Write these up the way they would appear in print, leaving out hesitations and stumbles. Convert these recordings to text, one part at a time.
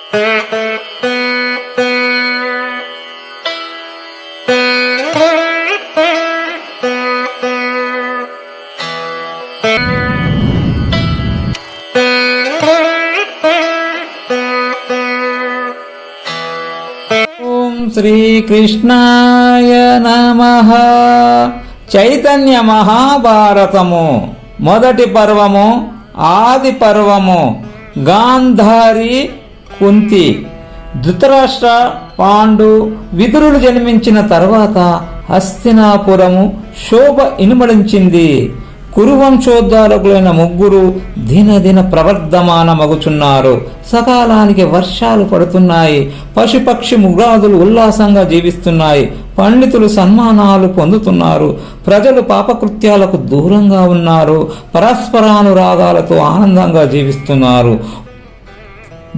శ్రీకృష్ణాయ నమః. చైతన్య మహాభారతము మొదటి పర్వము, ఆది పర్వము. గాంధారి, కుంతి. ధృతరాష్ట్ర, పాండు, విదురులు జన్మించిన తర్వాత హస్తినాపురము శోభ ఇనుమడించింది. కురువంశోద్ధారకులైన ముగ్గురు దినదిన ప్రవర్ధమానమగుచున్నారు. సకాలానికి వర్షాలు పడుతున్నాయి. పశుపక్షి మృగాదులు ఉల్లాసంగా జీవిస్తున్నాయి. పండితులు సన్మానాలు పొందుతున్నారు. ప్రజలు పాపకృత్యాలకు దూరంగా ఉన్నారు. పరస్పరానురాగాలతో ఆనందంగా జీవిస్తున్నారు.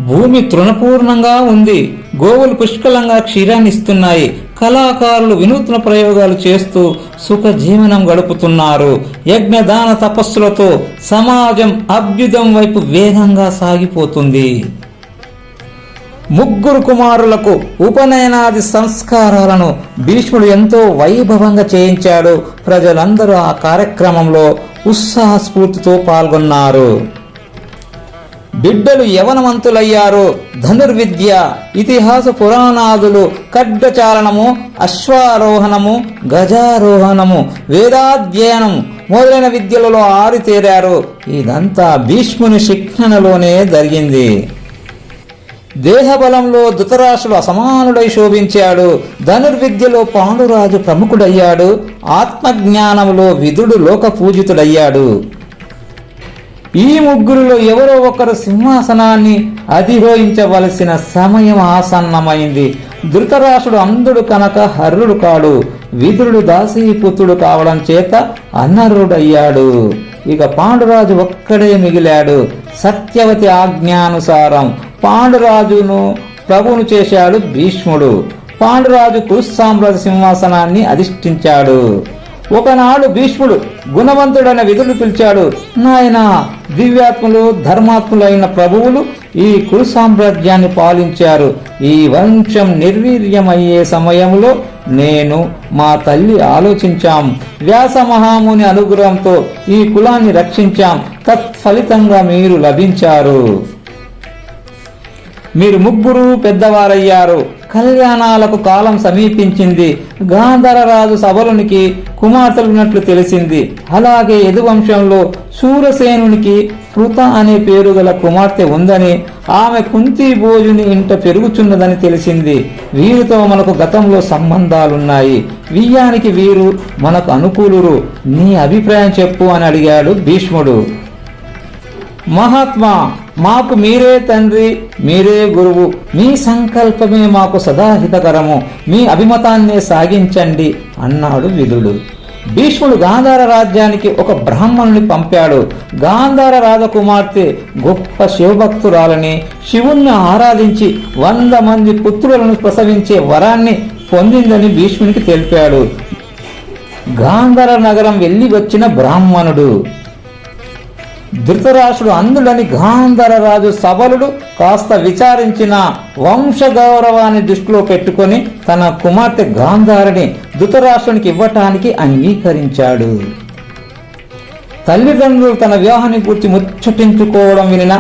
భూమి తృణపూర్ణంగా ఉంది. గోవులు పుష్కలంగా క్షీరాన్ని ఇస్తున్నాయి. కళాకారులు వినూత్న ప్రయోగాలు చేస్తూ సుఖ జీవనం గడుపుతున్నారు. యజ్ఞదాన తపస్సులతో సమాజం అభ్యుదం వైపు వేగంగా సాగిపోతుంది. ముగ్గురు కుమారులకు ఉపనయనాది సంస్కారాలను భీష్ముడు ఎంతో వైభవంగా చేయించాడు. ప్రజలందరూ ఆ కార్యక్రమంలో ఉత్సాహస్ఫూర్తితో పాల్గొన్నారు. బిడ్డలు యవనవంతులయ్యారు. ధనుర్విద్య, ఇతిహాస పురాణాదులు, ఖడ్గచాలనము, అశ్వారోహణము, గజారోహణము, వేదాధ్యయనం మొదలైన విద్యలలో ఆరితేరారు. ఇదంతా భీష్ముని శిక్షణలోనే జరిగింది. దేహబలంలో ధృతరాష్ట్రుడు అసమానుడై శోభించాడు. ధనుర్విద్యలో పాండురాజు ప్రముఖుడయ్యాడు. ఆత్మజ్ఞానంలో విదుడు లోక పూజితుడయ్యాడు. ఈ ముగ్గురులో ఎవరో ఒకరు సింహాసనాన్ని అధిరోహించవలసిన సమయం ఆసన్నమైంది. ధృతరాష్ట్రుడు అంధుడు కనుక హర్రుడు కాడు. విదురుడు దాసీపుత్రుడు కావడం చేత అనర్హుడయ్యాడు. ఇక పాండురాజు ఒక్కడే మిగిలాడు. సత్యవతి ఆజ్ఞానుసారం పాండురాజును ప్రభువును చేశాడు భీష్ముడు. పాండురాజు కురు సామ్రాజ్య సింహాసనాన్ని అధిష్ఠించాడు. ఒకనాడు భీష్ముడు గుణవంతుడైన విదురుడు పిలిచాడు. నాయనా, దివ్యాత్ములు ధర్మాత్ములైన ప్రభువులు ఈ కురు సామ్రాజ్యాన్ని పాలించారు. ఈ వంశం నిర్వీర్యమయ్యే సమయంలో నేను, మా తల్లి ఆలోచించాం. వ్యాస మహాముని అనుగ్రహంతో ఈ కులాన్ని రక్షించాం. తత్ఫలితంగా మీరు లభించారు. మీరు ముగ్గురు పెద్దవారయ్యారు. కళ్యాణాలకు కాలం సమీపించింది. గాంధారరాజు సబలునికి కుమార్తెలున్నట్లు తెలిసింది. అలాగే యదువంశంలో శూరసేనునికి పృత అనే పేరు గల కుమార్తె ఉందని, ఆమె కుంతి భోజుని ఇంట పెరుగుచున్నదని తెలిసింది. వీరితో మనకు గతంలో సంబంధాలున్నాయి. వీయానికి వీరు మనకు అనుకూలురు. నీ అభిప్రాయం చెప్పు అని అడిగాడు భీష్ముడు. మహాత్మా, మాకు మీరే తండ్రి, మీరే గురువు. మీ సంకల్పమే మాకు సదాహితకరము. మీ అభిమతాన్నే సాగించండి అన్నాడు విదుడు. భీష్ముడు గాంధార రాజ్యానికి ఒక బ్రాహ్మణుని పంపాడు. గాంధార రాజకుమార్తె గొప్ప శివభక్తురాలని, శివుణ్ణి ఆరాధించి 100 మంది పుత్రులను ప్రసవించే వరాన్ని పొందిందని భీష్మునికి తెలిపాడు. గాంధార నగరం వెళ్ళి వచ్చిన బ్రాహ్మణుడు ధృతరాష్ట్రుడు అంధుడని గాంధార రాజు సబలుడు కాస్త విచారించిన వంశ గౌరవాన్ని దృష్టిలో పెట్టుకొని తన కుమార్తె గాంధారిని ధృతరాష్ట్రునికి ఇవ్వటానికి అంగీకరించాడు. తల్లిదండ్రులు తన వివాహాన్ని గురించి ముచ్చటించుకోవడం వినిన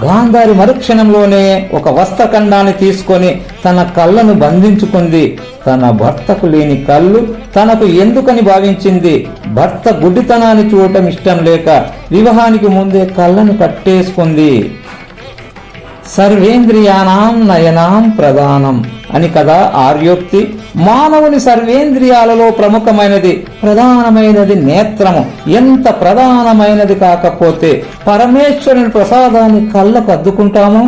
గాంధారి మరుక్షణంలోనే ఒక వస్త్రఖండాన్ని తీసుకొని తన కళ్ళను బంధించుకుంది. తన భర్తకు లేని కళ్ళు తనకు ఎందుకని భావించింది. భర్త గుడ్డితనాన్ని చూడటం ఇష్టం లేక వివాహానికి ముందే కళ్ళను కట్టేసుకుంది. సర్వేంద్రియానాం నయనాం ప్రధానం అని కదా ఆర్యోక్తి. మానవుని సర్వేంద్రియాలలో ప్రముఖమైనది, ప్రధానమైనది నేత్రము. ఎంత ప్రధానమైనది కాకపోతే పరమేశ్వరుని ప్రసాదాన్ని కళ్ళకు అద్దుకుంటాము.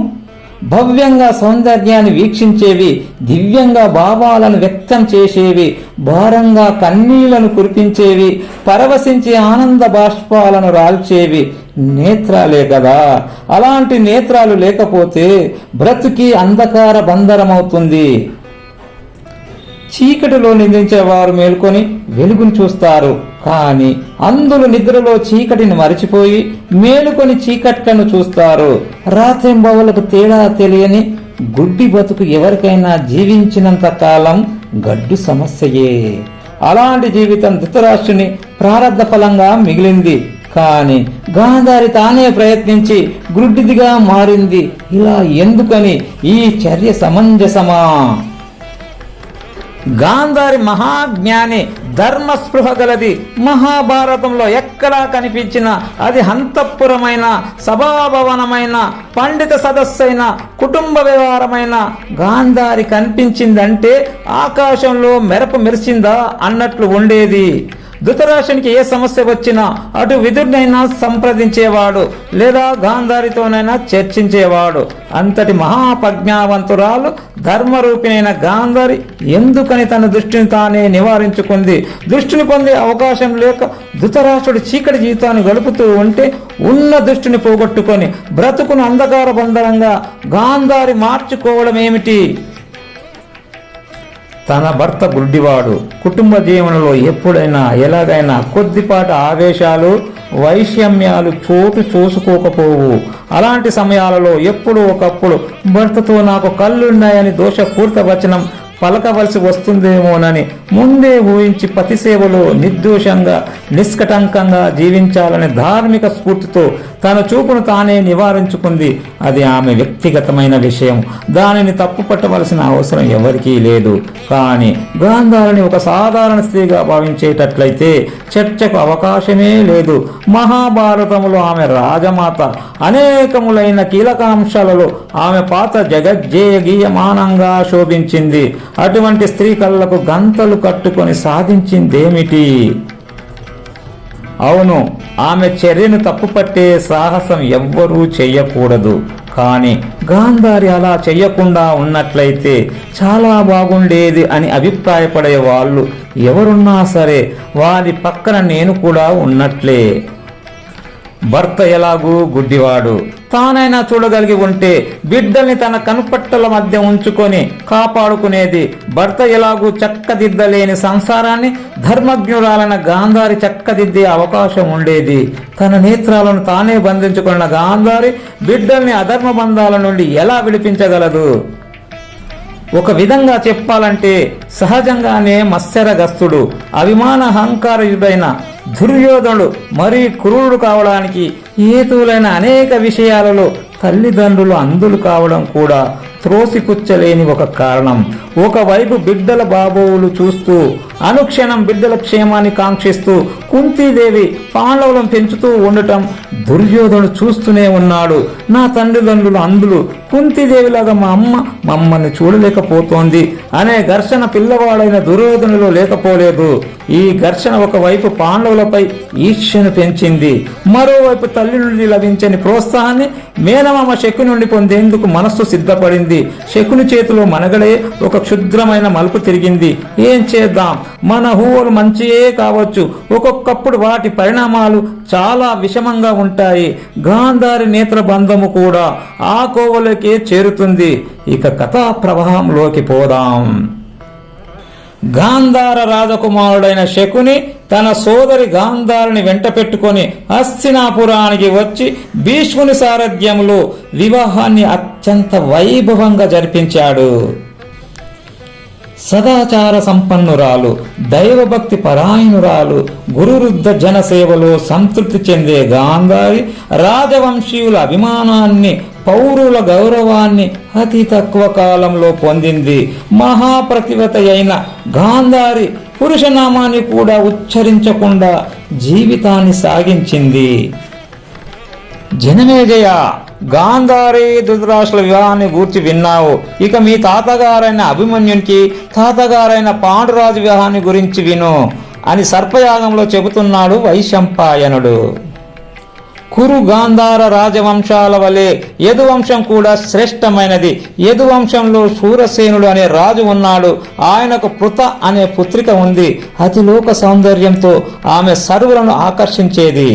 భవ్యంగా సౌందర్యాన్ని వీక్షించేవి, దివ్యంగా భావాలను వ్యక్తం చేసేవి, భారంగా కన్నీళ్లను కురిపించేవి, పరవశించే ఆనంద బాష్పాలను రాల్చేవి నేత్రాలే కదా. అలాంటి నేత్రాలు లేకపోతే బ్రతుకి అంధకార బంధరమవుతుంది. చీకటిలో నిద్రించేవారు మేల్కొని వెలుగును చూస్తారు. కానీ అందులు నిద్రలో చీకటిని మరిచిపోయి మేలుకొని చీకట్లను చూస్తారు. రాత్రింబవలకు తేడా తెలియని గుడ్డి బతుకు ఎవరికైనా జీవించినంత కాలం గడ్డు సమస్యయే. అలాంటి జీవితం ధృతరాష్ట్రుని ప్రారబ్ధ ఫలంగా మిగిలింది. కాని గాంధారి తానే ప్రయత్నించి గుడ్డిదిగా మారింది. ఇలా ఎందుకని? ఈ చర్య సమంజసమా? గాంధారి మహాజ్ఞాని, ధర్మస్పృహ గలది. మహాభారతంలో ఎక్కడా కనిపించిన అది అంతఃపురమైన, సభాభవనమైన, పండిత సదస్సైన, కుటుంబ వ్యవహారమైన గాంధారి కనిపించిందంటే ఆకాశంలో మెరపు మెరిసిందా అన్నట్లు ఉండేది. ధృతరాష్ట్రునికి ఏ సమస్య వచ్చినా అటు విదురునైనా సంప్రదించేవాడు, లేదా గాంధారితోనైనా చర్చించేవాడు. అంతటి మహాప్రజ్ఞావంతురాలు ధర్మరూపిణైన గాంధారి ఎందుకని తన దృష్టిని తానే నివారించుకుంది? దృష్టిని పొందే అవకాశం లేక ధృతరాష్ట్రుడు చీకటి జీవితాన్ని గడుపుతూ ఉంటే ఉన్న దృష్టిని పోగొట్టుకొని బ్రతుకును అంధకార బంధనంగా గాంధారి మార్చుకోవడం ఏమిటి? తన భర్త గుడ్డివాడు. కుటుంబ జీవనంలో ఎప్పుడైనా ఎలాగైనా కొద్దిపాటి ఆవేశాలు, వైషమ్యాలు చోటు చూసుకోకపోవు. అలాంటి సమయాలలో ఎప్పుడు ఒకప్పుడు భర్తతో నాకు కళ్ళున్నాయని దోషపూరిత వచనం పలకవలసి వస్తుందేమోనని ముందే ఊహించి పతి సేవలో నిర్దోషంగా, నిష్కటంకంగా జీవించాలనే ధార్మిక స్ఫూర్తితో తన చూపును తానే నివారించుకుంది. అది ఆమె వ్యక్తిగతమైన విషయం. దానిని తప్పు పట్టవలసిన అవసరం ఎవరికీ లేదు. కానీ గాంధారిని ఒక సాధారణ స్త్రీగా భావించేటట్లయితే చర్చకు అవకాశమే లేదు. మహాభారతంలో ఆమె రాజమాత. అనేకములైన కీలకాంశాలలో ఆమె పాత్ర జగజ్జేయగీయమానంగా శోభించింది. అటువంటి స్త్రీ కళ్ళకు గంతలు కట్టుకొని సాధించిందేమిటి? అవును, ఆమె చర్యను తప్పుపట్టే సాహసం ఎవ్వరూ చెయ్యకూడదు. కానీ గాంధారి అలా చెయ్యకుండా ఉన్నట్లయితే చాలా బాగుండేది అని అభిప్రాయపడే వాళ్ళు ఎవరున్నా సరే వారి పక్కన నేను కూడా ఉన్నట్లే. భర్త ఎలాగూ గుడ్డివాడు. తానైనా చూడగలిగి ఉంటే బిడ్డల్ని తన కనుపట్టల మధ్య ఉంచుకొని కాపాడుకునేది. భర్త ఎలాగూ చక్కదిద్దలేని సంసారాన్ని ధర్మజ్ఞురాలైన గాంధారి చక్కదిద్దే అవకాశం ఉండేది. తన నేత్రాలను తానే బంధించుకున్న గాంధారి బిడ్డల్ని అధర్మ బంధాల నుండి ఎలా విడిపించగలదు? ఒక విధంగా చెప్పాలంటే సహజంగానే మత్సరగస్తుడు, అభిమాన అహంకారయుడైన దుర్యోధనుడు మరీ క్రూరుడు కావడానికి హేతువులైన అనేక విషయాలలో తల్లిదండ్రులు అంధులు కావడం కూడా త్రోసిపుచ్చలేని ఒక కారణం. ఒకవైపు బిడ్డల బాబోవులు చూస్తూ అనుక్షణం బిడ్డల క్షేమాన్ని కాంక్షిస్తూ కుంతీదేవి పాండవులను పెంచుతూ ఉండటం దుర్యోధనుడు చూస్తూనే ఉన్నాడు. నా తల్లిదండ్రులు అంధులు, కుంతీదేవిలాగా మా అమ్మ మమ్మల్ని చూడలేకపోతోంది అనే ఘర్షణ పిల్లవాడైన దుర్యోధనులో లేకపోలేదు. ఈ ఘర్షణ ఒకవైపు పాండవులపై ఈర్ష్యను పెంచింది. మరోవైపు తల్లి నుండి లభించని ప్రోత్సాహాన్ని మేనమామ శకుని నుండి పొందేందుకు మనస్సు సిద్ధపడింది. శకుని చేతిలో మనగడే ఒక క్షుద్రమైన మలుపు తిరిగింది. ఏం చేద్దాం? మన ఊహలు మంచియే కావచ్చు, ఒక్కొక్కప్పుడు వాటి పరిణామాలు చాలా విషమంగా ఉంటాయి. గాంధారి నేత్ర బంధము కూడా ఆ కోవలోకే చేరుతుంది. ఇక కథా ప్రవాహంలోకి పోదాం. గాంధార రాజకుమారుడైన శకుని తన సోదరి గాంధారిని వెంట పెట్టుకొని హస్తినాపురానికి వచ్చి భీష్ముని సారథ్యంలో వివాహాన్ని అత్యంత వైభవంగా జరిపించాడు. సదాచార సంపన్నురాలు, దైవభక్తి పరాయణురాలు, గురువృద్ధ జనసేవలో సంతృప్తి చెందే గాంధారి రాజవంశీయుల అభిమానాన్ని, పౌరుల గౌరవాన్ని అతి తక్కువ కాలంలో పొందింది. మహాప్రతివత అయిన గాంధారి పురుషనామాన్ని కూడా ఉచ్చరించకుండా జీవితాన్ని సాగించింది. జనమేజయ, గాంధారి ధృతరాష్ట్రుల వివాహాన్ని గూర్చి విన్నావు. ఇక మీ తాతగారైన అభిమన్యునికి తాతగారైన పాండురాజు వివాహాన్ని గురించి విను అని సర్పయాగంలో చెబుతున్నాడు వైశంపాయనుడు. కురు గాంధార రాజవంశాల వలె యదువంశం కూడా శ్రేష్టమైనది. యదువంశంలో శూరసేనుడు అనే రాజు ఉన్నాడు. ఆయనకు పృత అనే పుత్రిక ఉంది. అతిలోక సౌందర్యంతో ఆమె సర్వులను ఆకర్షించేది.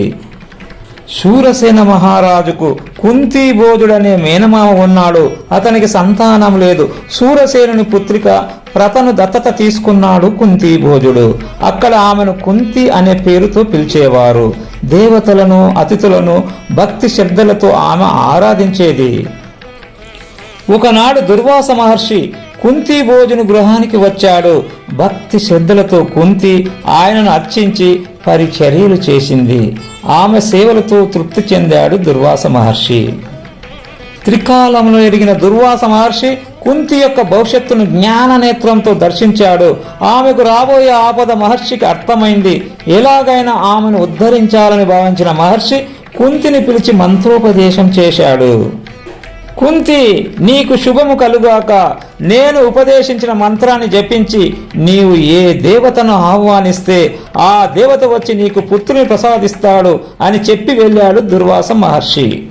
శూరసేన మహారాజుకు కుంతీబోధుడనే మేనమామ ఉన్నాడు. అతనికి సంతానం లేదు. శూరసేనుని పుత్రిక ప్రతను దత్తత తీసుకున్నాడు కుంతీబోధుడు. అక్కడ ఆమెను కుంతి అనే పేరుతో పిలిచేవారు. దేవతలను, అతిథులను భక్తి శ్రద్ధలతో ఆమె ఆరాధించేది. ఒకనాడు దుర్వాస మహర్షి కుంతి భోజన గృహానికి వచ్చాడు. భక్తి శ్రద్ధలతో కుంతి ఆయనను అర్చించి పరిచర్యలు చేసింది. ఆమె సేవలతో తృప్తి చెందాడు దుర్వాస మహర్షి. త్రికాలంలో ఎరిగిన దుర్వాస మహర్షి కుంతి యొక్క భవిష్యత్తును జ్ఞాన నేత్రంతో దర్శించాడు. ఆమెకు రాబోయే ఆపద మహర్షికి అర్థమైంది. ఎలాగైనా ఆమెను ఉద్ధరించాలని భావించిన మహర్షి కుంతిని పిలిచి మంత్రోపదేశం చేశాడు. కుంతి, నీకు శుభము కలుగాక. నేను ఉపదేశించిన మంత్రాన్ని జపించి నీవు ఏ దేవతను ఆహ్వానిస్తే ఆ దేవత వచ్చి నీకు పుత్రుని ప్రసాదిస్తాడు అని చెప్పి వెళ్ళాడు దుర్వాస మహర్షి.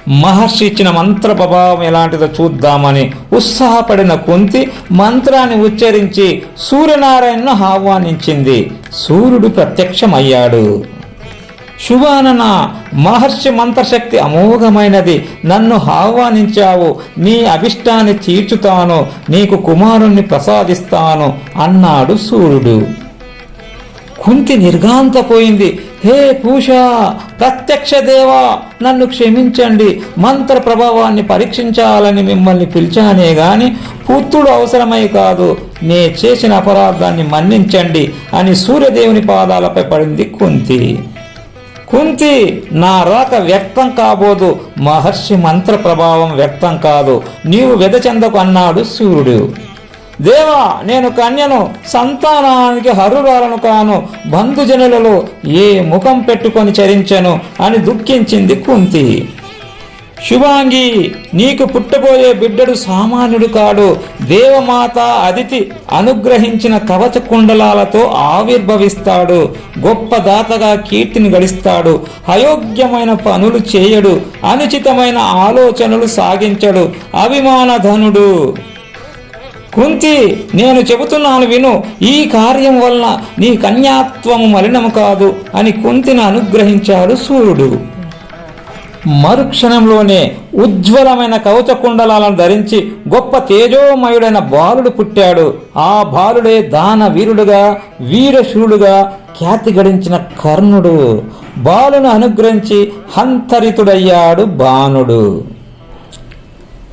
మహర్షి ఇచ్చిన మంత్ర ప్రభావం ఎలాంటిదో చూద్దామని ఉత్సాహపడిన కుంతి మంత్రాన్ని ఉచ్చరించి సూర్యనారాయణను ఆహ్వానించింది. సూర్యుడు ప్రత్యక్షమయ్యాడు. శుభానన, మహర్షి మంత్రశక్తి అమోఘమైనది. నన్ను ఆహ్వానించావు. నీ అభిష్టాన్ని తీర్చుతాను. నీకు కుమారుణ్ణి ప్రసాదిస్తాను అన్నాడు సూర్యుడు. కుంతి నిర్ఘాంతపోయింది. హే పూష, ప్రత్యక్ష దేవా, నన్ను క్షమించండి. మంత్ర ప్రభావాన్ని పరీక్షించాలని మిమ్మల్ని పిలిచానే గాని పుత్రుడు అవసరమై కాదు. నే చేసిన అపరాధాన్ని మన్నించండి అని సూర్యదేవుని పాదాలపై పడింది కుంతి. కుంతి, నా రాక వ్యక్తం కాబోదు. మహర్షి మంత్ర ప్రభావం వ్యక్తం కాదు. నీవు వెదచెందకు అన్నాడు సూర్యుడు. దేవా, నేను కన్యను, సంతానానికి హరురాలను కాను. బంధుజనులలో ఏ ముఖం పెట్టుకొని చరించను అని దుఃఖించింది కుంతి. శుభాంగి, నీకు పుట్టబోయే బిడ్డడు సామాన్యుడు కాడు. దేవమాత అదితి అనుగ్రహించిన కవచ కుండలాలతో ఆవిర్భవిస్తాడు. గొప్ప దాతగా కీర్తిని గడిస్తాడు. అయోగ్యమైన పనులు చేయడు. అనుచితమైన ఆలోచనలు సాగించడు. అభిమానధనుడు. కుంతి, నేను చెబుతున్నాను విను. ఈ కార్యం వలన నీ కన్యాత్వము మలినము కాదు అని కుంతిని అనుగ్రహించాడు సూర్యుడు. మరుక్షణంలోనే ఉజ్వలమైన కవచ కుండలాలను ధరించి గొప్ప తేజోమయుడైన బాలుడు పుట్టాడు. ఆ బాలుడే దాన వీరుడుగా, వీరశూరుడుగా ఖ్యాతి గడించిన కర్ణుడు. బాలును అనుగ్రహించి హంతరితుడయ్యాడు బాణుడు.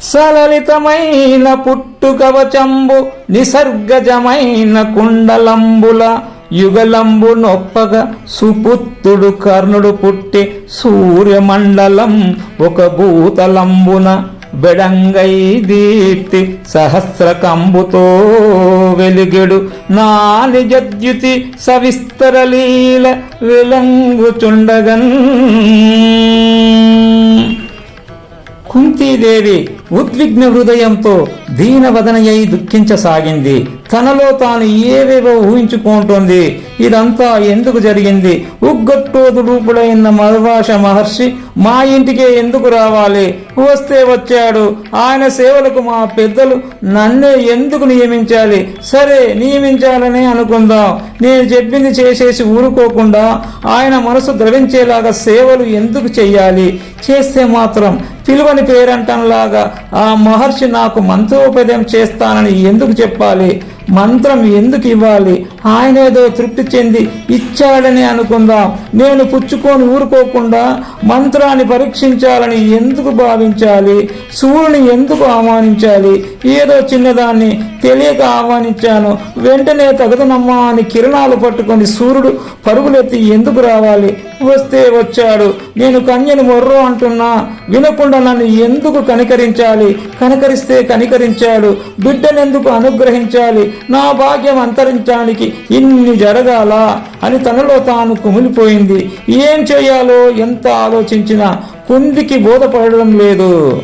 సలలితమైన పుట్టు కవచంబు నిసర్గజమైన కుండలంబుల యుగలంబు నొప్పగా సుపుత్రుడు కర్ణుడు పుట్టి సూర్యమండలం ఒక భూతలంబున బెడంగై దీప్తి సహస్రకంబుతో వెలిగెడు నా నిజద్యుతి సవిస్తరలీల వెలంగుచుండగన్. కుంతీదేవి ఉద్విగ్న హృదయంతో దీనవదనయై దుఃఖించసాగింది. తనలో తాను ఏవేవో ఊహించుకుంటోంది. ఇదంతా ఎందుకు జరిగింది? ఉగ్గట్టోదు రూపుడైన మధువాష మహర్షి మా ఇంటికే ఎందుకు రావాలి? వస్తే వచ్చాడు. ఆయన సేవలకు మా పెద్దలు నన్నే ఎందుకు నియమించాలి? సరే, నియమించాలనే అనుకుందాం. నేను చెప్పింది చేసేసి ఊరుకోకుండా ఆయన మనసు ద్రవించేలాగా సేవలు ఎందుకు చెయ్యాలి? చేస్తే మాత్రం పిలువని పేరంటంలాగా ఆ మహర్షి నాకు మంత్రోపదేశం చేస్తానని ఎందుకు చెప్పాలి? మంత్రం ఎందుకు ఇవ్వాలి? ఆయన ఏదో తృప్తి చెంది ఇచ్చాడని అనుకుందాం. నేను పుచ్చుకొని ఊరుకోకుండా మంత్రాన్ని పరీక్షించాలని ఎందుకు భావించాలి? సూర్యుని ఎందుకు ఆహ్వానించాలి? ఏదో చిన్నదాన్ని తెలియక ఆహ్వానించాను. వెంటనే తగదనమ్మా అని కిరణాలు పట్టుకొని సూర్యుడు పరుగులెత్తి ఎందుకు రావాలి? వస్తే వచ్చాడు. నేను కన్యను మొర్రో అంటున్నా వినకుండా నన్ను ఎందుకు కనికరించాలి? కనికరిస్తే కనికరించాడు. బిడ్డనెందుకు అనుగ్రహించాలి? నా భాగ్యం అంతరించడానికి ఇన్ని జరగాల అని తనలో తాను కుమిలిపోయింది. ఏం చేయాలో ఎంత ఆలోచించినా కుందికి బోధపడడం లేదు.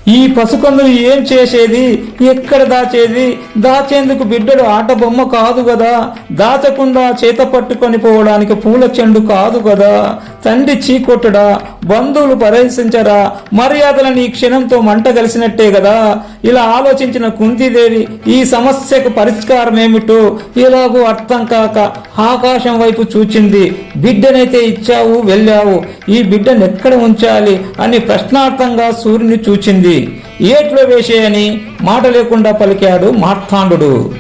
ఈ పసుకందులు ఏం చేసేది? ఎక్కడ దాచేది? దాచేందుకు బిడ్డడు ఆట బొమ్మ కాదు కదా. దాచకుండా చేత పట్టుకొని పోవడానికి పూల చెండు కాదు కదా. తండ్రి చీకొట్టడా? బంధువులు పరిహసించరా? మర్యాదలను ఈ క్షణంతో మంట కలిసినట్టే కదా. ఇలా ఆలోచించిన కుంతీదేవి ఈ సమస్యకు పరిష్కారం ఏమిటో ఎలాగో అర్థం కాక ఆకాశం వైపు చూచింది. బిడ్డనైతే ఇచ్చావు, వెళ్ళావు. ఈ బిడ్డను ఎక్కడ ఉంచాలి అని ప్రశ్నార్థంగా సూర్యుని చూచింది. ఏట్లో వేసేయని మాట లేకుండా పలికాడు మార్తాండు.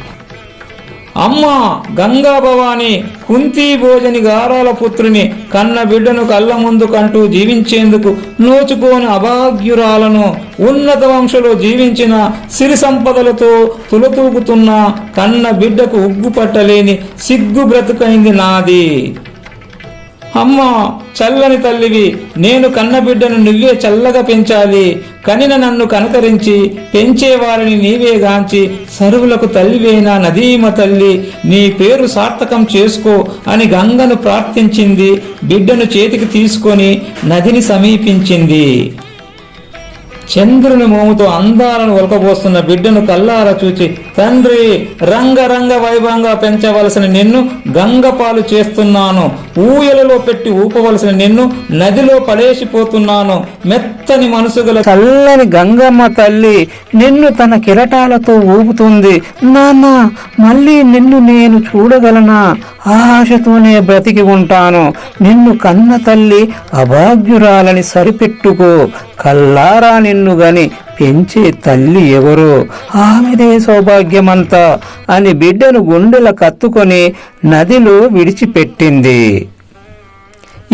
అమ్మా గంగా భవాని కుంతీ భోజని గారాల పుత్రుని కన్న బిడ్డను కళ్ళ ముందు కంటూ జీవించేందుకు నోచుకోని అభాగ్యురాలను ఉన్నత వంశంలో జీవించిన సిరి సంపదలతో తులతూగుతున్న కన్న బిడ్డకు ఉగ్గు పట్టలేని సిగ్గు బ్రతుకైంది నాది. అమ్మా చల్లని తల్లివి, నేను కన్నబిడ్డను నువ్వే చల్లగా పెంచాలి. కనిన నన్ను కనకరించి పెంచేవారిని నీవేగాంచి సరువులకు తల్లివేనా నదీమ తల్లి, నీ పేరు సార్థకం చేసుకో అని గంగను ప్రార్థించింది. బిడ్డను చేతికి తీసుకొని నదిని సమీపించింది. చంద్రుని మోముతో అందాలను ఒలకబోస్తున్న బిడ్డను కల్లారా చూచి, తండ్రి రంగరంగ వైభవంగా పెంచవలసిన నిన్ను గంగపాలు చేస్తున్నాను, ఊయలలో పెట్టి ఊపవలసిన నిన్ను నదిలో పడేసిపోతున్నాను. మెత్తని మనసు గల చల్లని గంగమ్మ తల్లి నిన్ను తన కిరటాలతో ఊపుతుంది. నాన్న మళ్ళీ నిన్ను నేను చూడగలనా? ఆశతోనే బ్రతికి ఉంటాను. నిన్ను కన్న తల్లి అభాగ్యురాలని సరిపెట్టుకో. కల్లారా నిన్ను గని పెంచే తల్లి ఎవరో ఆమెదే సౌభాగ్యమంతా అని బిడ్డను గుండెల కత్తుకొని నదిలో విడిచిపెట్టింది.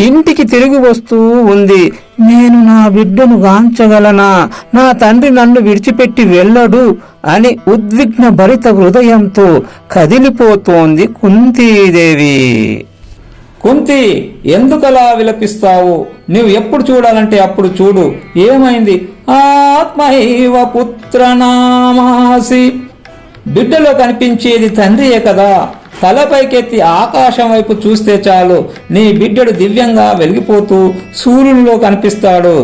ఇంటికి తిరిగి వస్తూ ఉంది. నేను నా బిడ్డను గాంచగలనా? నా తండ్రి నన్ను విడిచిపెట్టి వెళ్ళడు అని ఉద్విగ్న భరిత హృదయంతో కదిలిపోతోంది కుంతీదేవి. కుంతి, ఎందుకలా విలపిస్తావు? నువ్వు ఎప్పుడు చూడాలంటే అప్పుడు చూడు. ఏమైంది? ఆత్మైవ పుత్రనామాసి. బిడ్డలో కనిపించేది తండ్రియే కదా. తలపైకెత్తి ఆకాశం వైపు చూస్తే చాలు, నీ బిడ్డడు దివ్యంగా వెలిగిపోతూ సూర్యునిలో కనిపిస్తాడు.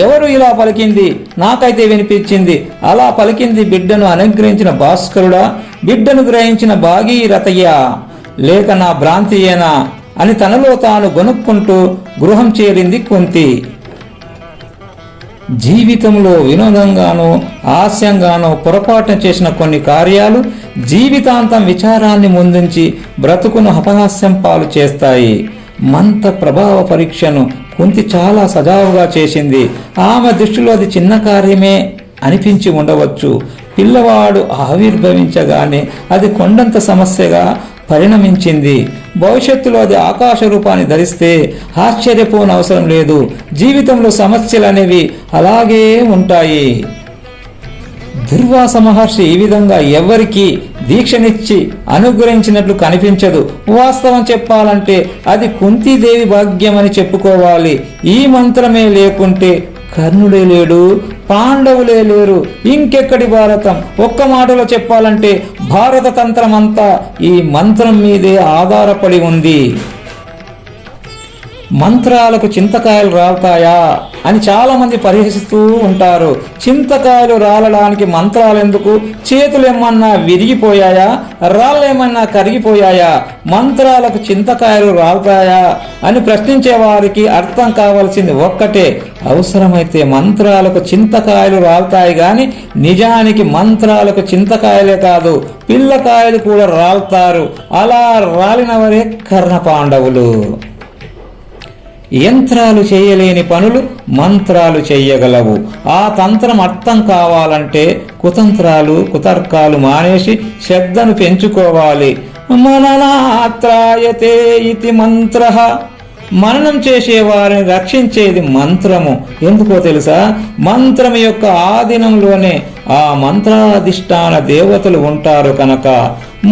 ఎవరు ఇలా పలికింది? నాకైతే వినిపించింది. అలా పలికింది బిడ్డను అనుగ్రహించిన భాస్కరుడా, బిడ్డను గ్రహించిన భాగీరథయ్యా, లేక నా భ్రాంతియేనా అని తనలో తాను గొనుక్కుంటూ గృహం చేరింది కుంతి. జీవితంలో వినోదంగానో హాస్యంగానో పొరపాటున చేసిన కొన్ని కార్యాలు జీవితాంతం విచారాన్ని ముందుంచి బ్రతుకును అపహాస్యం పాలు చేస్తాయి. మంత ప్రభావ పరీక్షను కుంతి చాలా సజావుగా చేసింది. ఆమె దృష్టిలో అది చిన్న కార్యమే అనిపించి ఉండవచ్చు. పిల్లవాడు ఆవిర్భవించగానే అది కొండంత సమస్యగా పరిణమించింది. భవిష్యత్తులో అది ఆకాశ రూపాన్ని ధరిస్తే ఆశ్చర్యపోనవసరం లేదు. జీవితంలో సమస్యలు అనేవి అలాగే ఉంటాయి. దుర్వాస మహర్షి ఈ విధంగా ఎవరికి దీక్షనిచ్చి అనుగ్రహించినట్లు కనిపించదు. వాస్తవం చెప్పాలంటే అది కుంతీదేవి భాగ్యమని చెప్పుకోవాలి. ఈ మంత్రమే లేకుంటే కర్ణుడే లేడు, పాండవులే లేరు, ఇంకెక్కడి భారతం? ఒక్క మాటలో చెప్పాలంటే భారత తంత్రమంతా ఈ మంత్రం మీదే ఆధారపడి ఉంది. మంత్రాలకు చింతకాయలు రాలుతాయా అని చాలా మంది పరిహసిస్తూ ఉంటారు. చింతకాయలు రాలడానికి మంత్రాలు ఎందుకు? చేతులు ఏమన్నా విరిగిపోయాయా? రాళ్ళేమన్నా కరిగిపోయాయా? మంత్రాలకు చింతకాయలు రాలుతాయా అని ప్రశ్నించే వారికి అర్థం కావాల్సింది ఒక్కటే, అవసరమైతే మంత్రాలకు చింతకాయలు రాలుతాయి గాని నిజానికి మంత్రాలకు చింతకాయలే కాదు, పిల్లకాయలు కూడా రాలుతారు. అలా రాలినవరే కర్ణ పాండవులు. యంత్రాలు చేయలేని పనులు మంత్రాలు చెయ్యగలవు. ఆ తంత్రం అర్థం కావాలంటే కుతంత్రాలు కుతర్కాలు మానేసి శ్రద్ధను పెంచుకోవాలి. మననాత్రాయతే ఇతి మంత్ర. మననం చేసే వారిని రక్షించేది మంత్రము. ఎందుకో తెలుసా? మంత్రం యొక్క ఆధీనంలోనే ఆ మంత్రాధిష్టాన దేవతలు ఉంటారు కనుక.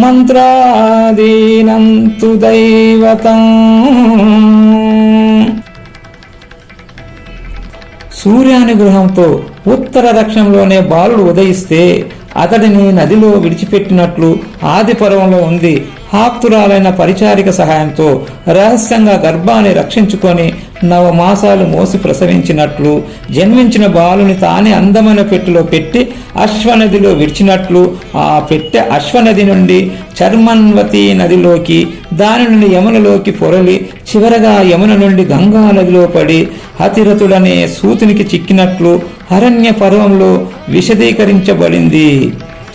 మంత్రాధీనంతు దైవతం. సూర్యానుగ్రహంతో ఉత్తర దక్షిణంలోనే బాలుడు ఉదయిస్తే అతడిని నదిలో విడిచిపెట్టినట్లు ఆది పర్వంలో ఉంది. ఆప్తురాలైన పరిచారిక సహాయంతో రహస్యంగా గర్భాన్ని రక్షించుకొని 9 మాసాలు మోసి ప్రసవించినట్లు, జన్మించిన బాలుని తానే అందమైన పెట్టెలో పెట్టి అశ్వనదిలో విడిచినట్లు, ఆ పెట్టె అశ్వనది నుండి చర్మన్వతి నదిలోకి, దాని నుండి యమునలోకి పొరలి చివరగా యమున నుండి గంగా నదిలో పడి అతిరథుడనే సూతునికి చిక్కినట్లు అరణ్య పర్వంలో విశదీకరించబడింది.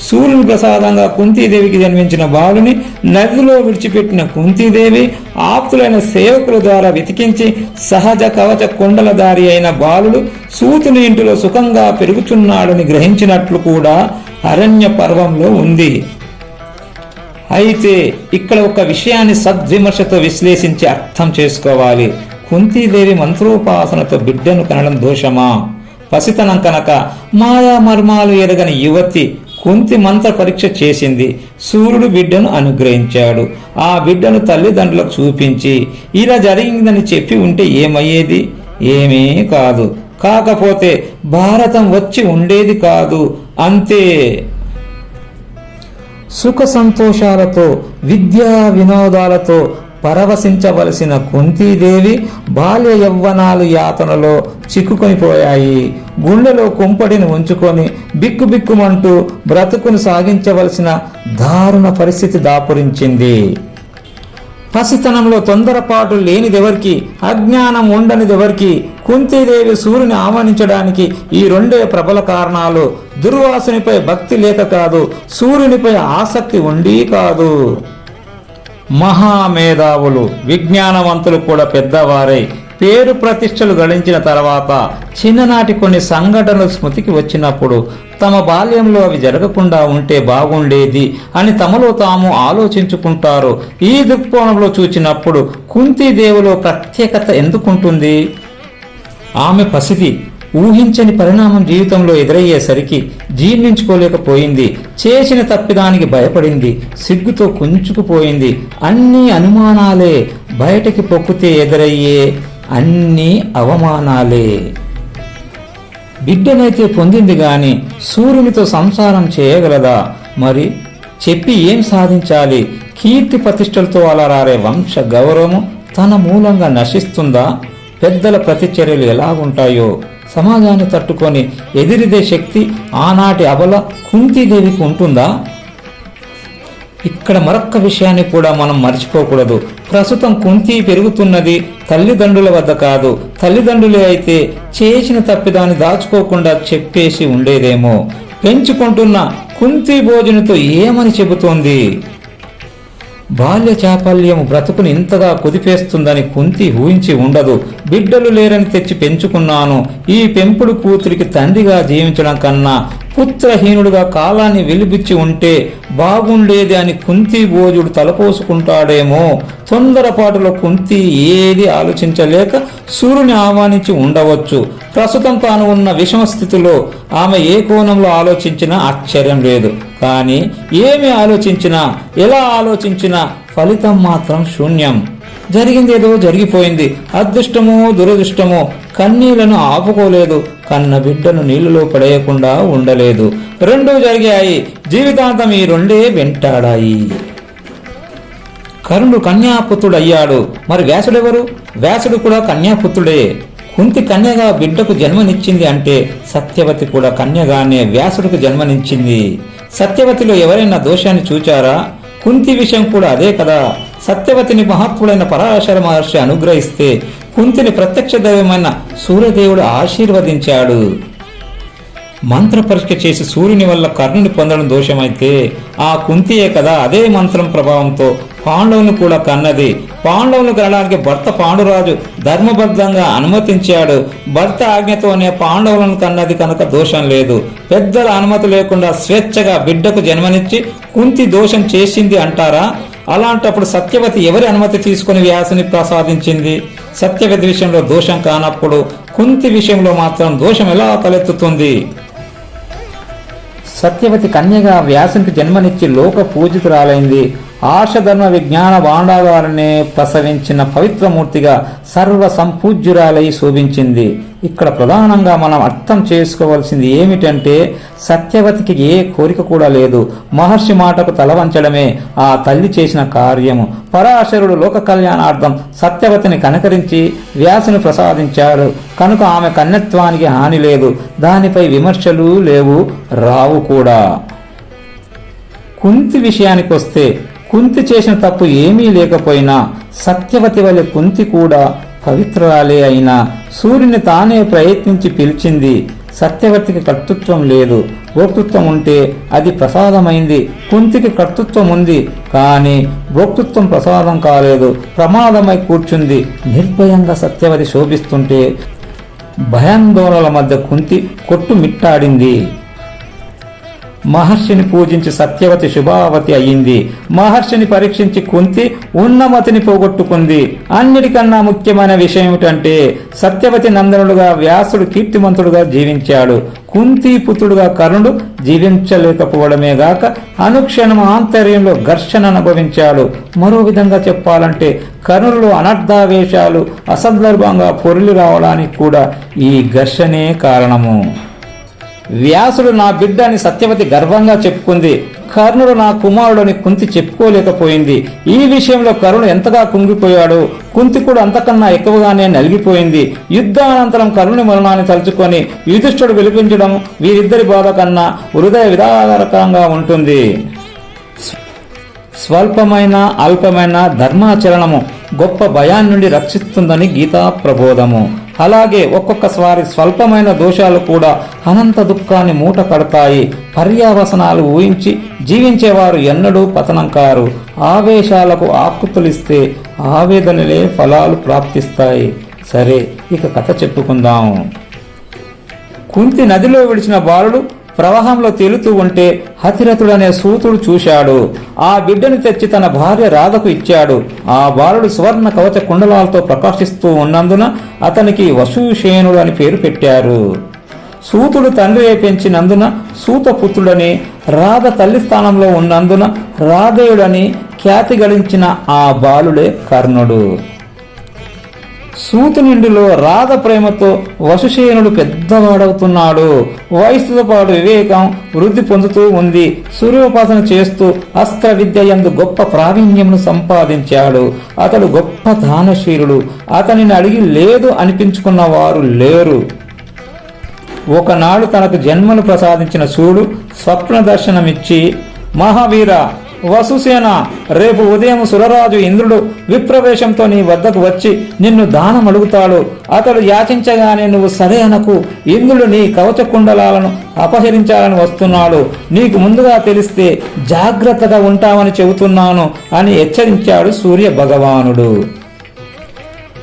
సూర్యుని ప్రసాదంగా కుంతీదేవికి జన్మించిన బాలుని నదిలో విడిచిపెట్టిన కుంతీదేవి ఆప్తులైన సేవకుల ద్వారా వెతికించి సహజ కవచ కుండలధారి అయిన బాలుడు సూతుని ఇంటిలో సుఖంగా పెరుగుచున్నాడని గ్రహించినట్లు కూడా అరణ్య పర్వంలో ఉంది. అయితే ఇక్కడ ఒక విషయాన్ని సద్విమర్శతో విశ్లేషించి అర్థం చేసుకోవాలి. కుంతీదేవి మంత్రోపాసనతో బిడ్డను కనడం దోషమా? పసితనం కనుక మాయా మర్మాలు ఎరగని యువతి కుంతి మంత్ర పరీక్ష చేసింది. సూర్యుడు బిడ్డను అనుగ్రహించాడు. ఆ బిడ్డను తల్లిదండ్రులకు చూపించి ఇలా జరిగిందని చెప్పి ఉంటే ఏమయ్యేది? ఏమీ కాదు. కాకపోతే భారతం వచ్చి ఉండేది కాదు, అంతే. సుఖ సంతోషాలతో విద్యా వినోదాలతో పరవశించవలసిన కుంతీదేవి బాల్య యవ్వనాలు యాతనలో చిక్కుకొనిపోయాయి. గుండెలో కుంపటిని ఉంచుకొని బిక్కుబిక్కుమంటూ బ్రతుకును సాగించవలసిన దారుణ పరిస్థితి దాపురించింది. పసితనంలో తొందరపాటు లేనిదెవరికి, అజ్ఞానం ఉండనిదెవరికి? కుంతీదేవి సూర్యుని ఆహ్వానించడానికి ఈ రెండే ప్రబల కారణాలు. దుర్వాసునిపై భక్తి లేక కాదు, సూర్యునిపై ఆసక్తి ఉండి కాదు. మహామేధావులు విజ్ఞానవంతులు కూడా పెద్దవారై పేరు ప్రతిష్టలు గడించిన తర్వాత చిన్ననాటి కొన్ని సంఘటనలు స్మృతికి వచ్చినప్పుడు తమ బాల్యంలో అవి జరగకుండా ఉంటే బాగుండేది అని తమలో తాము ఆలోచించుకుంటారు. ఈ దృక్కోణంలో చూచినప్పుడు కుంతీదేవిలో ప్రత్యేకత ఎందుకుంటుంది? ఆమె పసిది. ఊహించని పరిణామం జీవితంలో ఎదురయ్యేసరికి జీర్ణించుకోలేకపోయింది. చేసిన తప్పిదానికి భయపడింది. సిగ్గుతో కుంచుకుపోయింది. అన్నీ అనుమానాలే. బయటకి పొక్కితే ఎదురయ్యే అన్నీ అవమానాలే. బిడ్డనైతే పొందింది గాని సూర్యునితో సంసారం చేయగలదా? మరి చెప్పి ఏం సాధించాలి? కీర్తి ప్రతిష్టలతో అలరారే వంశ గౌరవము తన మూలంగా నశిస్తుందా? పెద్దల ప్రతిచర్యలు ఎలాగుంటాయో సమాజాన్ని తట్టుకొని ఎదిరిదే శక్తి ఆనాటి అబల కుంతీదేవికి ఉంటుందా? ఇక్కడ మరొక్క విషయాన్ని కూడా మనం మర్చిపోకూడదు. ప్రస్తుతం కుంతి పెరుగుతున్నది తల్లిదండ్రుల వద్ద కాదు. తల్లిదండ్రులే అయితే చేసిన తప్పిదాన్ని దాచుకోకుండా చెప్పేసి ఉండేదేమో. పెంచుకుంటున్న కుంతి భోజనతో ఏమని చెబుతోంది? బాల్య చాపల్యము బ్రతుకుని ఇంతగా కుదిపేస్తుందని కుంతి ఊహించి ఉండదు. బిడ్డలు లేరని తెచ్చి పెంచుకున్నాను. ఈ పెంపుడు కూతురికి తండ్రిగా జీవించడం కన్నా పుత్రహీనుడుగా కాలాన్ని వెలిబుచ్చి ఉంటే బాగుండేది అని కుంతి భోజుడు తలపోసుకుంటాడేమో. తొందరపాటులో కుంతి ఏది ఆలోచించలేక సూర్యుని ఆహ్వానించి ఉండవచ్చు. ప్రస్తుతం తాను ఉన్న విషమ స్థితిలో ఆమె ఏ కోణంలో ఆలోచించినా ఆశ్చర్యం లేదు. కానీ ఏమి ఆలోచించినా, ఎలా ఆలోచించినా ఫలితం మాత్రం శూన్యం. జరిగిందేదో జరిగిపోయింది. అదృష్టమో దురదృష్టమో కన్నీళ్లను ఆపుకోలేదు. కన్న బిడ్డను నీళ్లలో పడేయకుండా ఉండలేదు. రెండూ జరిగాయి. జీవితాంతం ఈ రెండే వెంటాడాయి. కర్ణుడు కన్యాపుత్రుడయ్యాడు. మరి వ్యాసుడెవరు? వ్యాసుడు కూడా కన్యాపుత్రుడే. కుంతి కన్యగా బిడ్డకు జన్మనిచ్చింది అంటే సత్యవతి కూడా కన్యగానే వ్యాసుడికి జన్మనిచ్చింది. సత్యవతిలో ఎవరైనా దోషాన్ని చూచారా? కుంతి విషయం కూడా అదే కదా. సత్యవతిని మహాత్ముడైన పరాశర మహర్షి అనుగ్రహిస్తే కుంతిని ప్రత్యక్ష దైవమైన సూర్యదేవుడు ఆశీర్వదించాడు. మంత్ర పరీక్ష చేసి సూర్యుని వల్ల కర్ణుని పొందడం దోషమైతే ఆ కుంతియే కదా అదే మంత్రం ప్రభావంతో పాండవుని కూడా కన్నది. పాండవులు కనడానికి భర్త పాండురాజు ధర్మబద్ధంగా అనుమతించాడు. భర్త ఆజ్ఞతోనే పాండవులను కన్నది కనుక దోషం లేదు. పెద్దల అనుమతి లేకుండా స్వేచ్ఛగా బిడ్డకు జన్మనిచ్చి కుంతి దోషం చేసింది అంటారా? అలాంటప్పుడు సత్యవతి ఎవరి అనుమతి తీసుకుని వ్యాసుని ప్రసాదించింది? సత్యవతి విషయంలో దోషం కానప్పుడు కుంతి విషయంలో మాత్రం దోషం ఎలా తలెత్తుతుంది? సత్యవతి కన్యగా వ్యాసునికి జన్మనిచ్చి లోక పూజితురాలైంది. ఆర్షధర్మ విజ్ఞాన భాండాగారనే ప్రసవించిన పవిత్రమూర్తిగా సర్వ సంపూజ్యురాలై శోభించింది. ఇక్కడ ప్రధానంగా మనం అర్థం చేసుకోవాల్సింది ఏమిటంటే సత్యవతికి ఏ కోరిక కూడా లేదు. మహర్షి మాటకు తలవంచడమే ఆ తల్లి చేసిన కార్యము. పరాశరుడు లోక కళ్యాణార్థం సత్యవతిని కనకరించి వ్యాసుని ప్రసాదించాడు కనుక ఆమె కన్యత్వానికి హాని లేదు. దానిపై విమర్శలు లేవు, రావు కూడా. కుంతి విషయానికి వస్తే కుంతి చేసిన తప్పు ఏమీ లేకపోయినా సత్యవతి వలె కుంతి కూడా పవిత్రురాలే అయినా సూర్యుని తానే ప్రయత్నించి పిలిచింది. సత్యవతికి కర్తృత్వం లేదు, భోక్తృత్వం ఉంటే అది ప్రసాదమైంది. కుంతికి కర్తృత్వం ఉంది కానీ భోక్తృత్వం ప్రసాదం కాలేదు, ప్రమాదమై కూర్చుంది. నిర్భయంగా సత్యవతి శోభిస్తుంటే భయాందోళనల మధ్య కుంతి కొట్టుమిట్టాడింది. మహర్షిని పూజించి సత్యవతి శుభావతి అయ్యింది. మహర్షిని పరీక్షించి కుంతి ఉన్నమతిని పోగొట్టుకుంది. అన్నిటికన్నా ముఖ్యమైన విషయం ఏమిటంటే సత్యవతి నందనుడుగా వ్యాసుడు కీర్తిమంతుడుగా జీవించాడు. కుంతి పుత్రుడుగా కర్ణుడు జీవించలేకపోవడమే గాక అనుక్షణం ఆంతర్యంలో ఘర్షణ అనుభవించాడు. మరో విధంగా చెప్పాలంటే కర్ణుడిలో అనర్థావేశాలు అసందర్భంగా పొరులు రావడానికి కూడా ఈ ఘర్షణే కారణము. వ్యాసుడు నా బిడ్డ అని సత్యవతి గర్వంగా చెప్పుకుంది. కర్ణుడు నా కుమారుడని కుంతి చెప్పుకోలేకపోయింది. ఈ విషయంలో కర్ణుడు ఎంతగా కుంగిపోయాడు, కుంతి కూడా అంతకన్నా ఎక్కువగానే నలిగిపోయింది. యుద్ధానంతరం కర్ణుని మరణాన్ని తలుచుకొని యుధిష్ఠుడు విలిపించడం వీరిద్దరి బాధ కన్నా హృదయ విదారకంగా ఉంటుంది. స్వల్పమైన అల్పమైన ధర్మాచరణము గొప్ప భయాన్ని నుండి రక్షిస్తుందని గీతా ప్రబోధము. అలాగే ఒక్కొక్కసారి స్వల్పమైన దోషాలు కూడా అనంత దుఃఖాన్ని మూట కడతాయి. పర్యావసనాలు ఊహించి జీవించేవారు ఎన్నడూ పతనం కారు. ఆవేశాలకు ఆకృతులిస్తే ఆవేదనలే ఫలాలు ప్రాప్తిస్తాయి. సరే, ఇక కథ చెప్పుకుందాం. కుంతి నదిలో విడిచిన బాలుడు ప్రవాహంలో తేలుతూ ఉంటే హతిరథుడనే సూతుడు చూశాడు. ఆ బిడ్డను తెచ్చి తన భార్య రాధకు ఇచ్చాడు. ఆ బాలుడు సువర్ణ కవచ కుండలాలతో ప్రకాశిస్తూ ఉన్నందున అతనికి వసుషేనుడు అని పేరు పెట్టారు. సూతుడు తండ్రి పెంచినందున సూతపుత్రుడని, రాధ తల్లి స్థానంలో ఉన్నందున రాధేయుడని ఖ్యాతి గడించిన ఆ బాలుడే కర్ణుడు. సూతునిండిలో రాధ ప్రేమతో వసుషేనుడు పెద్దవాడవుతున్నాడు. వయసుతో పాటు వివేకం వృద్ధి పొందుతూ ఉంది. సూర్యోపాసన చేస్తూ అస్త్ర విద్య యందు గొప్ప ప్రావీణ్యమును సంపాదించాడు. అతడు గొప్ప దానశీలుడు. అతనిని అడిగి లేదు అనిపించుకున్న వారు లేరు. ఒకనాడు తనకు జన్మను ప్రసాదించిన శివుడు స్వప్న దర్శనమిచ్చి, మహావీర వసుసేన, రేపు ఉదయం సురరాజు ఇంద్రుడు విప్రవేశంతో నీ వద్దకు వచ్చి నిన్ను దానం అడుగుతాడు. అతడు యాచించగానే నువ్వు సరే అనకు. ఇంద్రుడు నీ కవచ కుండలాలను అపహరించాలని వస్తున్నాడు. నీకు ముందుగా తెలిస్తే జాగ్రత్తగా ఉంటామని చెబుతున్నాను అని హెచ్చరించాడు సూర్య భగవానుడు.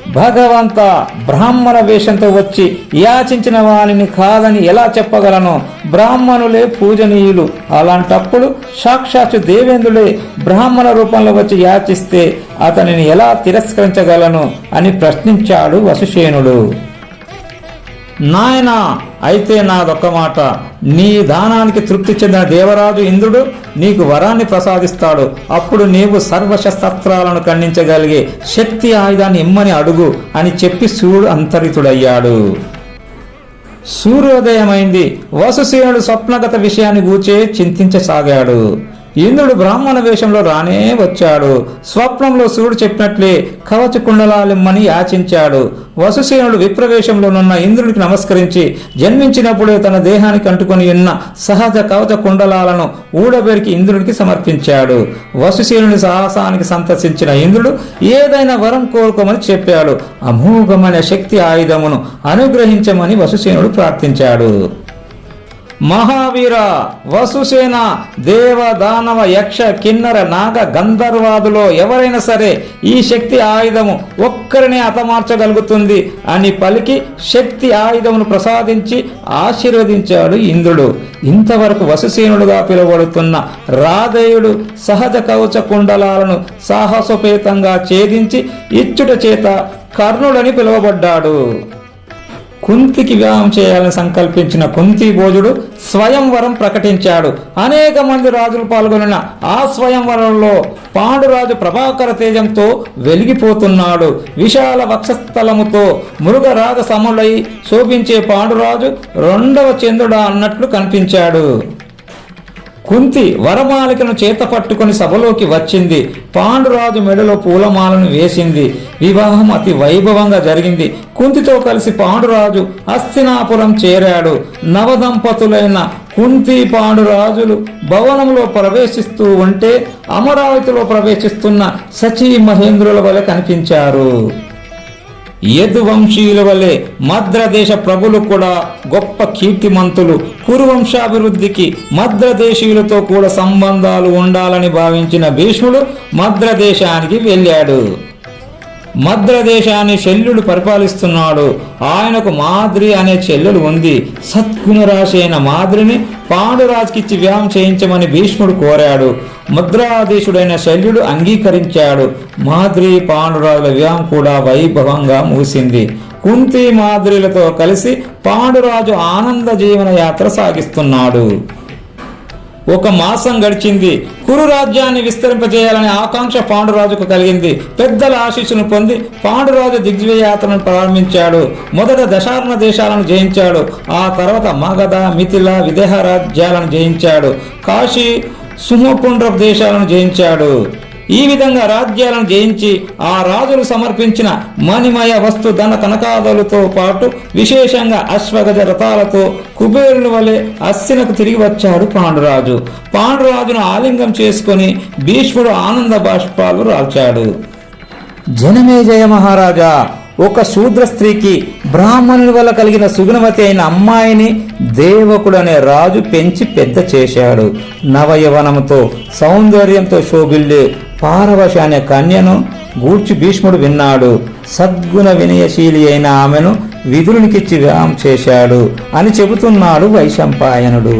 భగవంత, బ్రాహ్మణ వేషంతో వచ్చి యాచించిన వానిని కాదని ఎలా చెప్పగలను? బ్రాహ్మణులే పూజనీయులు. అలాంటప్పుడు సాక్షాత్తు దేవేంద్రులే బ్రాహ్మణ రూపంలో వచ్చి యాచిస్తే అతనిని ఎలా తిరస్కరించగలను అని ప్రశ్నించాడు వసుషేనుడు. నాయనా, అయితే నాదొక్క మాట. నీ దానానికి తృప్తి చెందిన దేవరాజు ఇంద్రుడు నీకు వరాన్ని ప్రసాదిస్తాడు. అప్పుడు నీవు సర్వశస్త్రాలను ఖండించగలిగే శక్తి ఆయుధాన్ని ఇమ్మని అడుగు అని చెప్పి సూర్యుడు అంతరితుడయ్యాడు. సూర్యోదయమైంది. వసుసేనుడు స్వప్నగత విషయాన్ని గూర్చే చింతించసాగాడు. ఇంద్రుడు బ్రాహ్మణ వేషంలో రానే వచ్చాడు. స్వప్నంలో సూర్యుడు చెప్పినట్లే కవచ కుండలాలిమ్మని యాచించాడు. వసుసేనుడు విప్రవేశంలోనున్న ఇంద్రుడికి నమస్కరించి జన్మించినప్పుడే తన దేహానికి అంటుకొని ఉన్న సహజ కవచ కుండలాలను ఊడబెరికి ఇంద్రుడికి సమర్పించాడు. వసుసేనుడి సాహసానికి సంతసించిన ఇంద్రుడు ఏదైనా వరం కోరుకోమని చెప్పాడు. అమోఘమైన శక్తి ఆయుధమును అనుగ్రహించమని వసుసేనుడు ప్రార్థించాడు. మహావీర, వసుసేన, దేవ, దానవ, యక్ష, కిన్నర, నాగ, గంధర్వాదులో ఎవరైనా సరే ఈ శక్తి ఆయుధము ఒక్కరినే హతమార్చగలుగుతుంది అని పలికి శక్తి ఆయుధమును ప్రసాదించి ఆశీర్వదించాడు ఇంద్రుడు. ఇంతవరకు వసుసేనుడుగా పిలువబడుతున్న రాధేయుడు సహజ కవచ కుండలాలను సాహసోపేతంగా ఛేదించి ఇచ్చుట చేత కర్ణుడని పిలువబడ్డాడు. కుంతికి వివాహం చేయాలని సంకల్పించిన కుంతి భోజుడు స్వయంవరం ప్రకటించాడు. అనేక మంది రాజులు పాల్గొనిన ఆ స్వయంవరంలో పాండురాజు ప్రభాకర తేజంతో వెలిగిపోతున్నాడు. విశాల వక్షస్థలముతో మృగరాజ సములై శోభించే పాండురాజు రెండవ చంద్రుడా అన్నట్లు కనిపించాడు. కుంతి వరమాలికను చేత పట్టుకుని సభలోకి వచ్చింది. పాండురాజు మెడలో పూలమాలను వేసింది. వివాహం అతి వైభవంగా జరిగింది. కుంతితో కలిసి పాండురాజు హస్తినాపురం చేరాడు. నవదంపతులైన కుంతి పాండురాజులు భవనంలో ప్రవేశిస్తూ ఉంటే అమరావతిలో ప్రవేశిస్తున్న సచీ మహేంద్రుల వలె కనిపించారు. యదువంశీయుల వలె మద్రదేశ ప్రభులు కూడా గొప్ప కీర్తిమంతులు. కురువంశాభివృద్ధికి మద్రదేశీయులతో కూడా సంబంధాలు ఉండాలని భావించిన భీష్ముడు మద్రదేశానికి వెళ్ళాడు. మద్రదేశాన్ని శల్యుడు పరిపాలిస్తున్నాడు. ఆయనకు మాద్రి అనే చెల్లెలు ఉంది. సద్గుణరాశి అయిన మాద్రిని పాండురాజుకిచ్చి వివాహం చేయించమని భీష్ముడు కోరాడు. ముద్రాధీశుడైన శల్యుడు అంగీకరించాడు. మాద్రి పాండురాజుల వివాహం కూడా వైభవంగా ముగిసింది. కుంతి మాద్రిలతో కలిసి పాండురాజు ఆనంద జీవన యాత్ర సాగిస్తున్నాడు. 1 మాసం గడిచింది. కురు రాజ్యాన్ని విస్తరింపజేయాలనే ఆకాంక్ష పాండురాజుకు కలిగింది. పెద్దల ఆశీస్సును పొంది పాండురాజు దిగ్విజయ యాత్రను ప్రారంభించాడు. మొదట దశార్ణ దేశాలను జయించాడు. ఆ తర్వాత మగధ, మిథిల, విదేహ రాజ్యాలను జయించాడు. కాశీ, సుమపుండ్ర దేశాలను జయించాడు. ఈ విధంగా రాజ్యాలను జయించి ఆ రాజులు సమర్పించిన మణిమయ వస్తు ధన కనకాదులతో పాటు విశేషంగా అశ్వగజ రథాలతో కుబేరుల వలె అస్సినకు తిరిగి వచ్చాడు పాండురాజు. పాండురాజును ఆలింగం చేసుకుని భీష్ముడు ఆనంద బాష్పాలు రాల్చాడు. జనమేజయ మహారాజా, ఒక శూద్ర స్త్రీకి బ్రాహ్మణుని వల్ల కలిగిన సుగుణవతి అయిన అమ్మాయిని దేవకుడు అనే రాజు పెంచి పెద్ద చేశాడు. నవయవనంతో సౌందర్యంతో శోభిల్లే పారవశ అనే కన్యను గూర్చి భీష్ముడు విన్నాడు. సద్గుణ వినయశీలి అయిన ఆమెను విదురునికిచ్చి వివాహం చేశాడు అని చెబుతున్నాడు వైశంపాయనుడు.